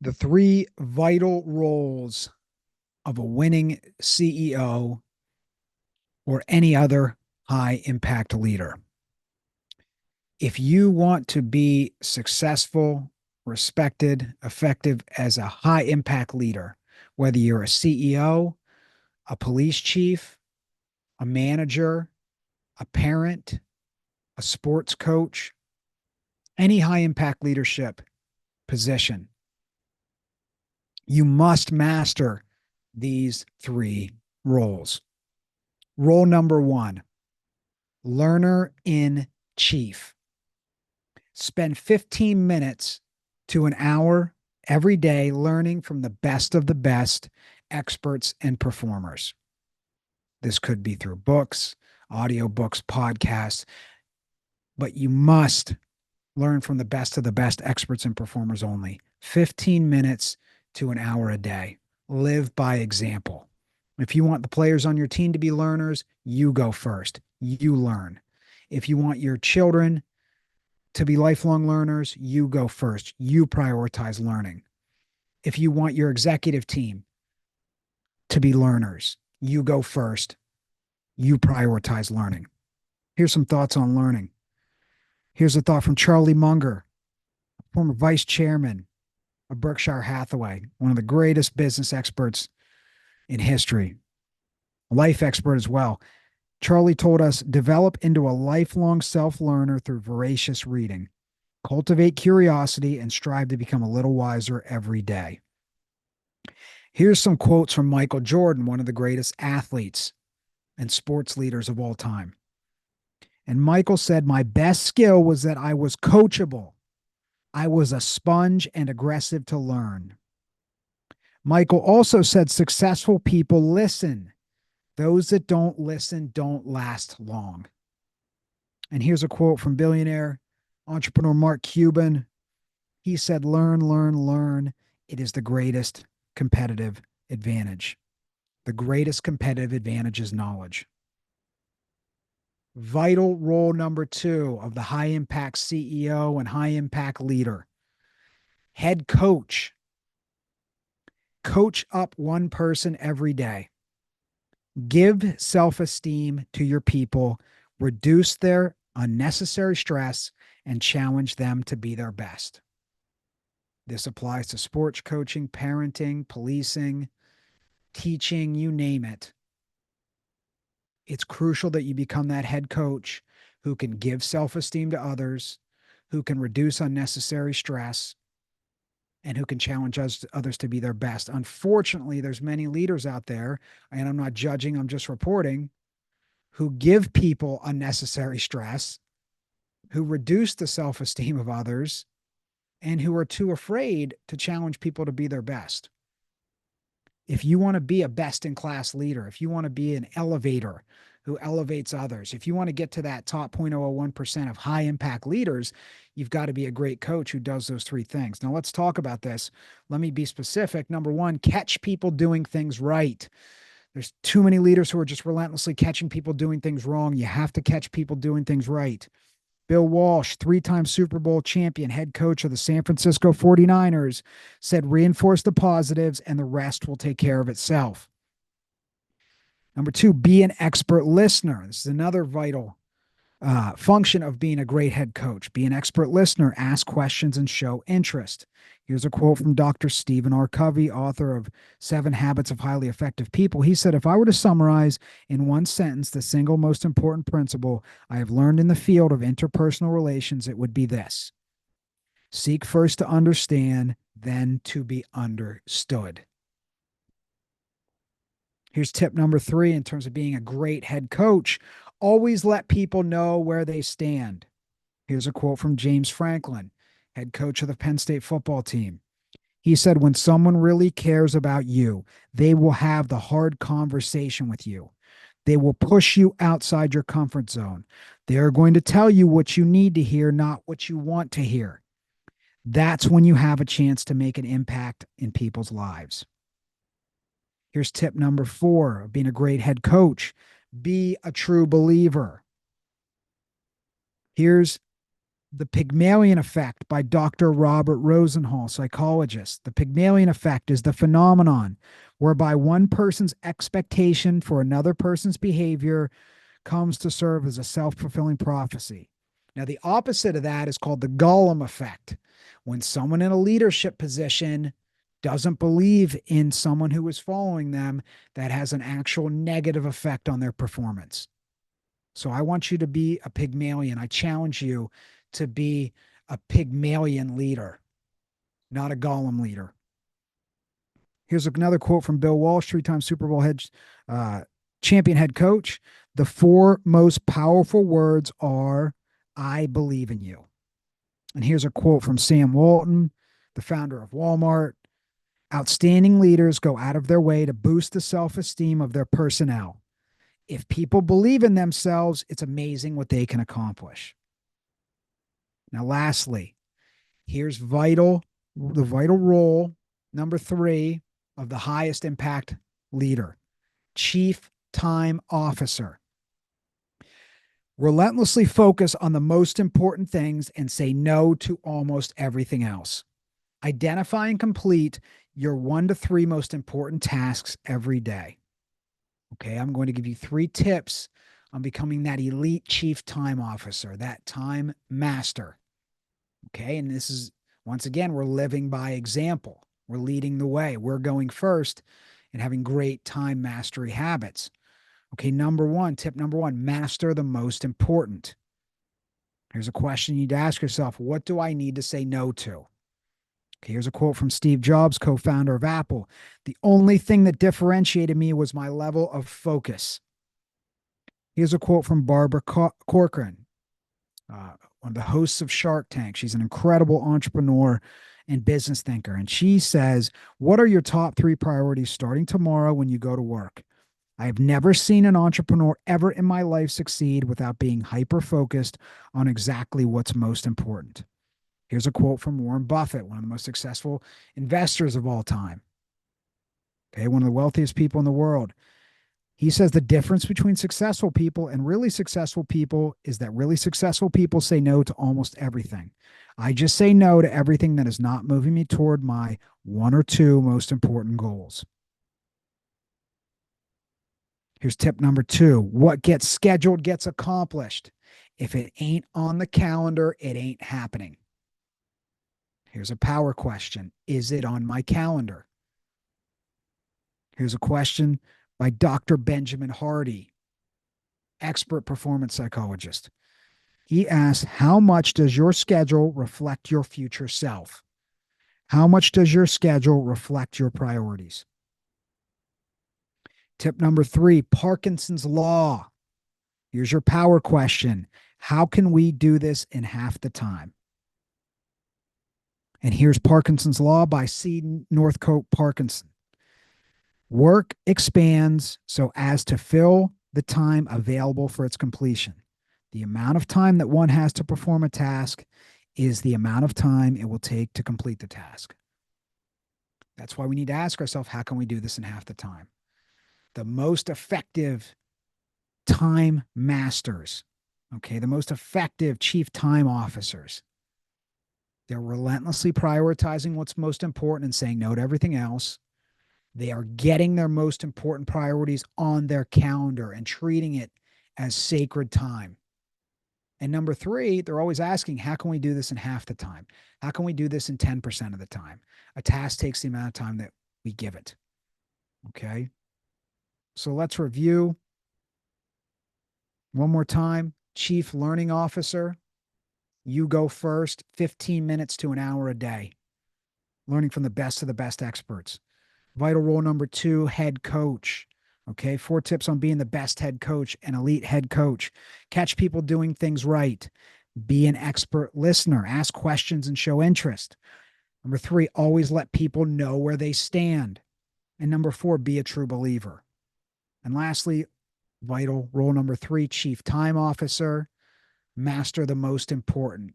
The three vital roles of a winning CEO or any other high impact leader. If you want to be successful, respected, effective as a high impact leader, whether you're a CEO, a police chief, a manager, a parent, a sports coach, any high impact leadership position, you must master these three roles. Role number one, learner in chief. Spend 15 minutes to an hour every day learning from the best of the best experts and performers. This could be through books, audiobooks, podcasts, but you must learn from the best of the best experts and performers only. 15 minutes to an hour a day. Live by example. If you want the players on your team to be learners, you go first. You learn. If you want your children to be lifelong learners, you go first. You prioritize learning. If you want your executive team to be learners, you go first. You prioritize learning. Here's some thoughts on learning. Here's a thought from Charlie Munger, former vice chairman of Berkshire Hathaway, one of the greatest business experts in history, a life expert as well. Charlie told us, develop into a lifelong self-learner through voracious reading. Cultivate curiosity and strive to become a little wiser every day. Here's some quotes from Michael Jordan, one of the greatest athletes and sports leaders of all time. And Michael said, my best skill was that I was coachable. I was a sponge and aggressive to learn. Michael also said, successful people listen. Those that don't listen don't last long. And here's a quote from billionaire entrepreneur Mark Cuban. He said, learn, learn, learn. It is the greatest competitive advantage. The greatest competitive advantage is knowledge. Vital role number two of the high impact CEO and high impact leader, head coach. Coach up one person every day. Give self-esteem to your people, reduce their unnecessary stress, and challenge them to be their best. This applies to sports coaching, parenting, policing, teaching, you name it. It's crucial that you become that head coach who can give self-esteem to others, who can reduce unnecessary stress, and who can challenge others to be their best. Unfortunately, there's many leaders out there, and I'm not judging, I'm just reporting, who give people unnecessary stress, who reduce the self-esteem of others, and who are too afraid to challenge people to be their best. If you want to be a best-in-class leader, if you want to be an elevator who elevates others, if you want to get to that top 0.01% of high-impact leaders, you've got to be a great coach who does those three things. Now, let's talk about this. Let me be specific. Number one, catch people doing things right. There's too many leaders who are just relentlessly catching people doing things wrong. You have to catch people doing things right. Bill Walsh, three-time Super Bowl champion, head coach of the San Francisco 49ers, said reinforce the positives and the rest will take care of itself. Number two, be an expert listener. This is another vital function of being a great head coach. Be an expert listener, ask questions, and show interest. Here's a quote from Dr. Stephen R. Covey, author of 7 Habits of Highly Effective People. He said, if I were to summarize in one sentence the single most important principle I have learned in the field of interpersonal relations, it would be this: seek first to understand, then to be understood. Here's tip number 3 in terms of being a great head coach. Always let people know where they stand. Here's a quote from James Franklin, head coach of the Penn State football team. He said, when someone really cares about you, they will have the hard conversation with you. They will push you outside your comfort zone. They are going to tell you what you need to hear, not what you want to hear. That's when you have a chance to make an impact in people's lives. Here's tip number 4 of being a great head coach. Be a true believer. Here's The Pygmalion Effect by Dr. Robert Rosenhall, psychologist. The Pygmalion Effect is the phenomenon whereby one person's expectation for another person's behavior comes to serve as a self fulfilling prophecy. Now, the opposite of that is called the Gollum Effect, when someone in a leadership position doesn't believe in someone who is following them, that has an actual negative effect on their performance. So I want you to be a Pygmalion. I challenge you to be a Pygmalion leader, not a Gollum leader. Here's another quote from Bill Walsh, three-time Super Bowl champion head coach. The four most powerful words are, I believe in you. And here's a quote from Sam Walton, the founder of Walmart. Outstanding leaders go out of their way to boost the self-esteem of their personnel. If people believe in themselves, it's amazing what they can accomplish. Now, lastly, here's the vital role, number 3, of the highest impact leader, Chief Time Officer. Relentlessly focus on the most important things and say no to almost everything else. Identify and complete your 1 to 3 most important tasks every day. Okay, I'm going to give you 3 tips on becoming that elite chief time officer, that time master. Okay, and this is, once again, we're living by example. We're leading the way. We're going first and having great time mastery habits. Okay, tip number 1, master the most important. Here's a question you need to ask yourself. What do I need to say no to? Okay, here's a quote from Steve Jobs, co-founder of Apple. The only thing that differentiated me was my level of focus. Here's a quote from Barbara Corcoran, one of the hosts of Shark Tank. She's an incredible entrepreneur and business thinker. And she says, what are your top 3 priorities starting tomorrow when you go to work? I have never seen an entrepreneur ever in my life succeed without being hyper-focused on exactly what's most important. Here's a quote from Warren Buffett, one of the most successful investors of all time. Okay, one of the wealthiest people in the world. He says the difference between successful people and really successful people is that really successful people say no to almost everything. I just say no to everything that is not moving me toward my 1 or 2 most important goals. Here's tip number 2. What gets scheduled gets accomplished. If it ain't on the calendar, it ain't happening. Here's a power question. Is it on my calendar? Here's a question by Dr. Benjamin Hardy, expert performance psychologist. He asks, how much does your schedule reflect your future self? How much does your schedule reflect your priorities? Tip number 3, Parkinson's Law. Here's your power question. How can we do this in half the time? And here's Parkinson's Law by C. Northcote Parkinson. Work expands so as to fill the time available for its completion. The amount of time that one has to perform a task is the amount of time it will take to complete the task. That's why we need to ask ourselves, how can we do this in half the time? The most effective time masters, okay, the most effective chief time officers, they're relentlessly prioritizing what's most important and saying no to everything else. They are getting their most important priorities on their calendar and treating it as sacred time. And number 3, they're always asking, how can we do this in half the time? How can we do this in 10% of the time? A task takes the amount of time that we give it. Okay. So let's review one more time. Chief Learning Officer, you go first, 15 minutes to an hour a day, learning from the best of the best experts. Vital role number 2, head coach. Okay, 4 tips on being the best head coach, an elite head coach. Catch people doing things right. Be an expert listener. Ask questions and show interest. Number 3, always let people know where they stand. And number 4, be a true believer. And lastly, vital role number 3, chief time officer. Master the most important.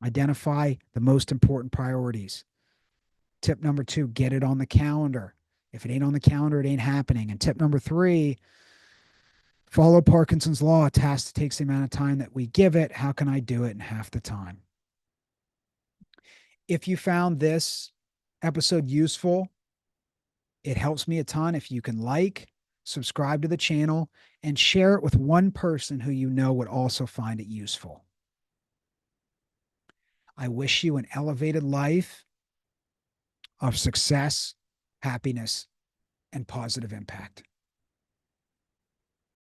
Identify the most important priorities. Tip number 2, get it on the calendar. If it ain't on the calendar, it ain't happening. And tip number 3, follow Parkinson's Law. A task takes the amount of time that we give it. How can I do it in half the time? If you found this episode useful, it helps me a ton if you can like, subscribe to the channel, and share it with one person who you know would also find it useful. I wish you an elevated life of success, happiness, and positive impact.